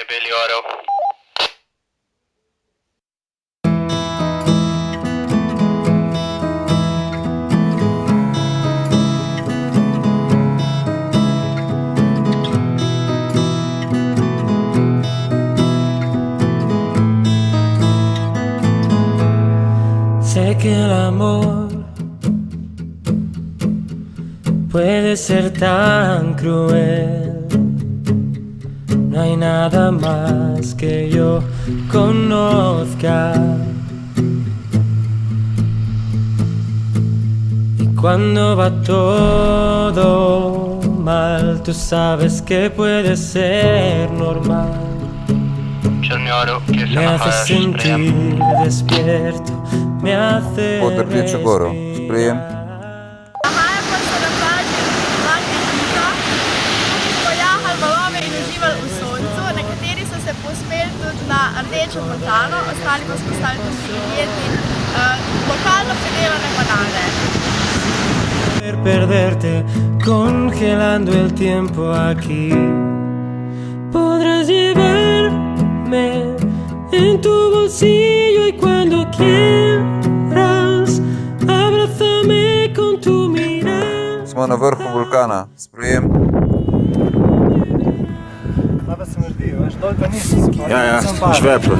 Billy Otto. Sé que el amor puede ser tan cruel. No hay nada más que yo conozca. Y cuando va todo mal, tú sabes que puede ser normal. Me hace sentir despierto, me hace Потерпіть гору. Сприєм. Nahajamo se na plaži Latvija, pojahali valove in uživali v soncu. Nekateri so se povzpeli tudi na rdečo fontano, ostali pa smo stali tudi jedli lokalno pridelane banane. Perderte congelando el tiempo aquí. Podrás llevarme en tu bolsillo y cuando quieras abrázame con tu mirada. Smo na vrhu vulkana. Sprijem. Tebe se mi zdi, veš, dol pa nisi. Ja, žveplo.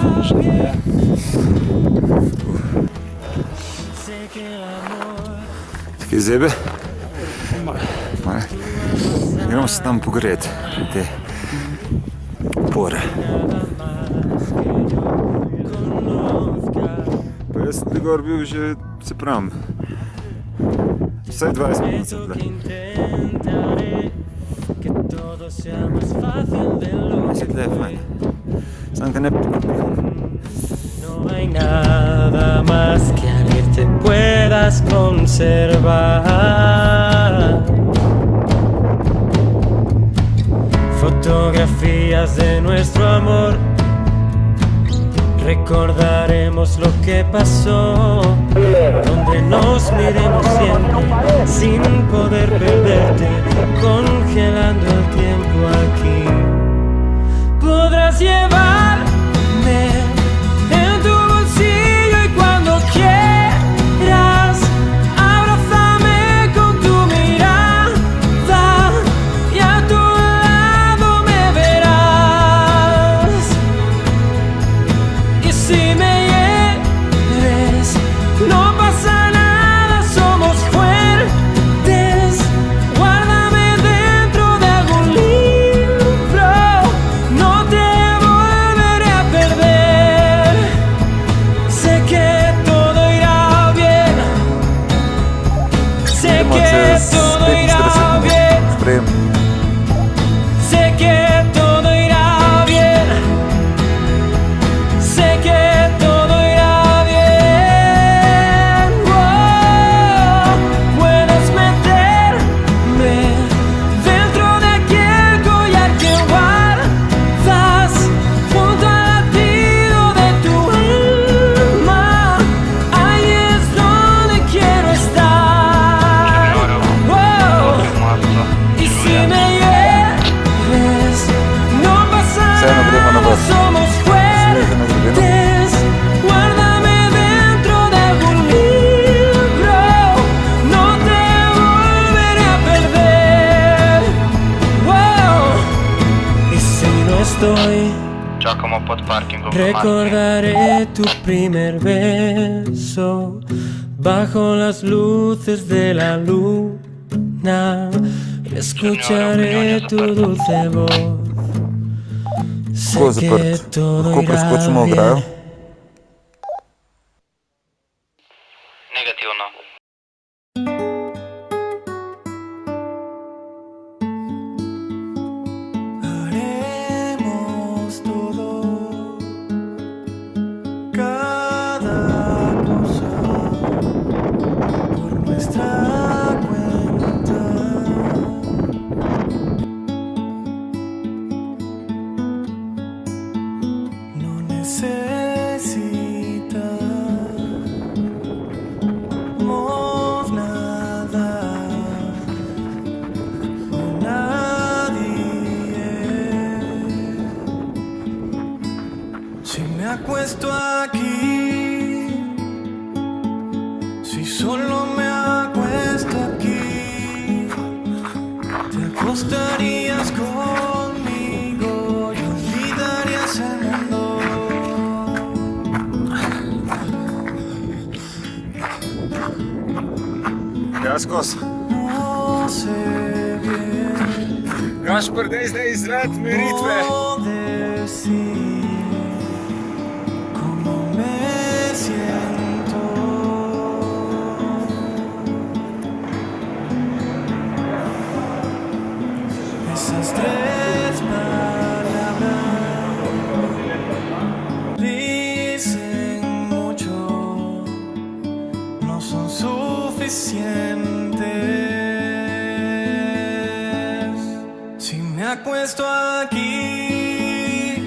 Taki zebe? Gremo se tam pogret, te opore. Pa jaz sem gor bil že, se pravim, vsaj 20 minut sem tle. Se tle je fajn. Sam ga ne No hay nada más que al irte puedas conservar. Fotografías de nuestro amor. Recordaremos lo que pasó, donde nos miremos siempre, sin poder perderte, congelando el tiempo aquí. Podrás llevarme en tu bolsillo y cuando quieras, abrázame con tu mirada y a tu lado me verás. Y si me hieres, no pasa nada, somos fuertes. Guárdame dentro de algún libro, no te volveré a perder. Sé que todo irá bien, sé Idemo que čez todo 45 irá minut. bien, Sprijem. sé que todo irá bien, sé que todo irá bien. Oh, puedes meterme dentro de aquel collar que guardas junto al latido de tu alma. Ahí es donde quiero estar. Oh, y si me hieres, no pasa Vseeno gremo na nada, vrh. somos Sneženo grebeno. fuertes. Guárdame dentro de algún libro, no te volveré a perder. Wow. Y si no estoy, Čakamo pod parkingom. recordaré tu primer beso bajo las luces de la luna. Escucharé tu dulce voz. Kako Sé que zaprt? todo Lahko preskočimo irá ograjo? bien. Negativno. Haremos todo, cada cosa por nuestra cuenta. No necesitamos nada o nadie. acuesto aquí, si solo me acuesto aquí, te acostarías conmigo y olvidarías el mundo. Gaskos. No sé bien Gašpar, deze izlet miritve. cómo decir cómo me siento. Esas tres palabras dicen mucho, no son suficientes. Si me acuesto aquí,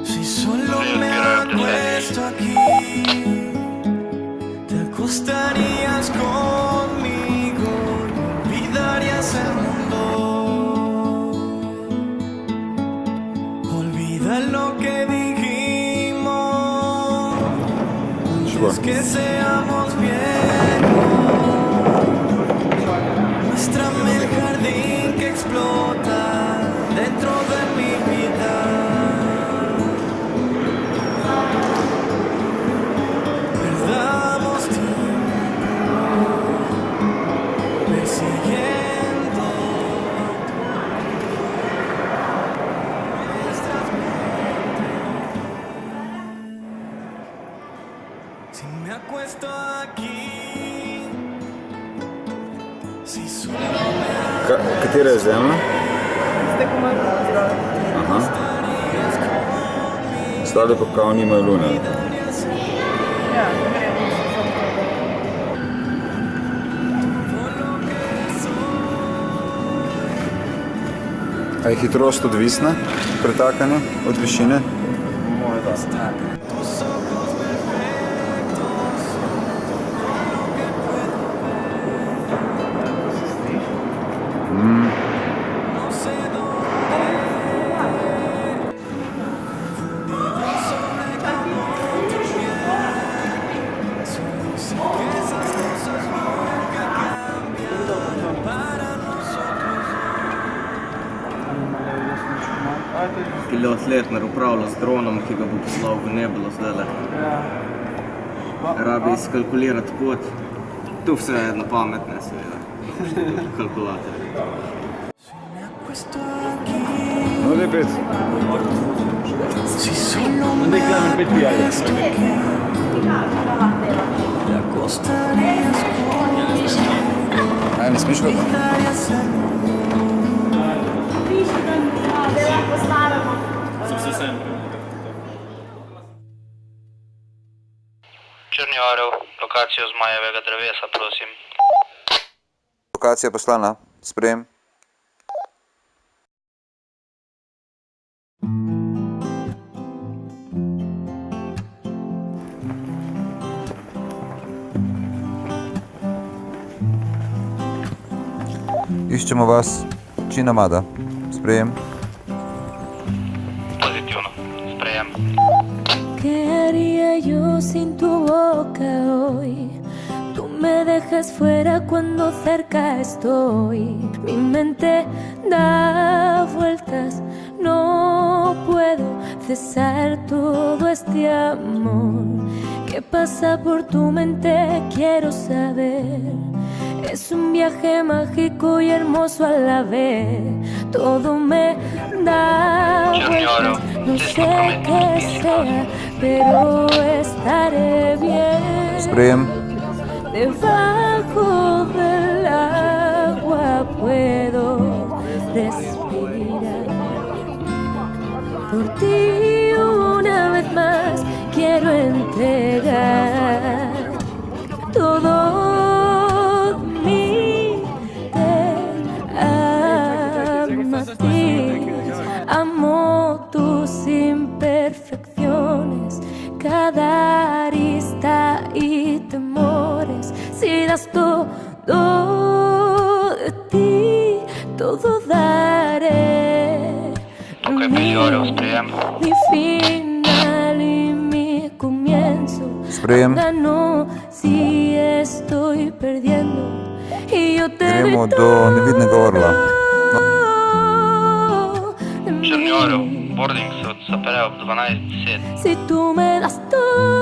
si solo me acuesto aquí, te acostarías conmigo y olvidarías el mundo. Olvida lo que dijimos antes que seamos viejos. Muéstrame el jardín que explota dentro de mi vida. Perdamos tiempo persiguiendo nuestras mentes. Si me acuesto aquí, si solo Katera je zemlja? Aha. Ostale pa kao nimajo lune. A je hitrost odvisna, pretakanja od višine? Pilot Letner upravlja s dronom, ki ga bo poslal v nebelo zdajle. Rabi izkalkulirati pot. Tu vse je na pametne, seveda. Kalkulator. No, da je 5. si solo me acuesto aquí, te acostarías conmigo. Aj, ne smeš ga? Olvidarías el mundo. Da lahko postavimo. Črni orel, lokacijo zmajevega drevesa, prosim. Lokacija poslana. Sprejem. Iščemo vas. Činamada. Sprejem. Pozitivno. Sprejem. ¿Qué haría yo sin tu boca hoy? Tú me dejas fuera cuando cerca estoy. Mi mente da vueltas, no puedo cesar todo este amor. ¿Qué pasa por tu mente? Quiero saber. Es un viaje mágico y hermoso a la vez. Todo me da vueltas, no sé qué sea, pero estaré bien. Sprejem. Debajo del agua puedo respirar. Por ti una vez más quiero entregar todo mi te amo a ti. Amo tus imperfecciones, cada arista y temores. Si das todo de ti, todo daré. Ok, Billy Orel, sprejem. Mi final final y mi comienzo. Sprejem. Ahora no, si estoy perdiendo y yo te Gremo grito do nevidnega orla. de Črni mí. orel, boarding se zapere ob 12:10. Si tú me das todo